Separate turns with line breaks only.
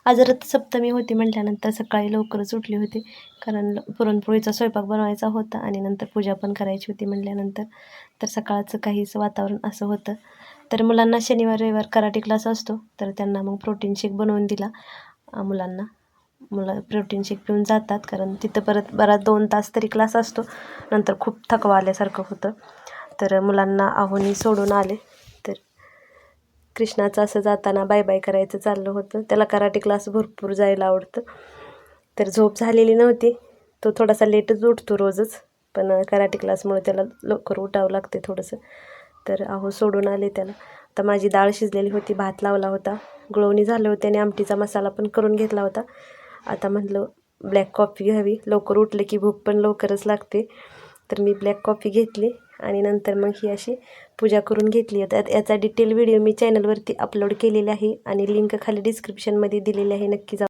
आज रथसप्तमी होती म्हटल्यानंतर सकाळी लवकरच उठली होती, कारण पुरणपोळीचा स्वयंपाक बनवायचा होता आणि नंतर पूजा पण करायची होती म्हटल्यानंतर. तर सकाळचं काहीच वातावरण असं होतं. तर मुलांना शनिवार रविवार कराटे क्लास असतो, तर त्यांना मग प्रोटीन शेक बनवून दिला मुलांना. मुलं प्रोटीन शेक पिऊन जातात, कारण तिथं परत बराच 2 तास तरी क्लास असतो, नंतर खूप थकवा आल्यासारखं होतं. तर मुलांना आहोनी सोडून आले. तर कृष्णाचं असं जाताना बाय बाय करायचं चाललं होतं. त्याला कराटे क्लास भरपूर जायला आवडतं. तर झोप झालेली नव्हती, तो थोडासा लेटच उठतो रोजच, पण कराटे क्लासमुळे त्याला लवकर उठावं लागते थोडंसं. तर आहो सोडून आले त्याला. आता माझी डाळ शिजलेली होती, भात लावला होता, गुळवणी झाले होते आणि आमटीचा मसाला पण करून घेतला होता. आता म्हटलं ब्लॅक कॉफी घ्यावी, लवकर उठले की भूक पण लवकरच लागते. तर मी ब्लॅक कॉफी घेतली आणि नंतर मग ही अशी पूजा करून घेतली. याचा डिटेल व्हिडिओ मी चॅनलवरती अपलोड केलेला आहे आणि लिंक खाली डिस्क्रिप्शनमध्ये दिलेली आहे, नक्की जा.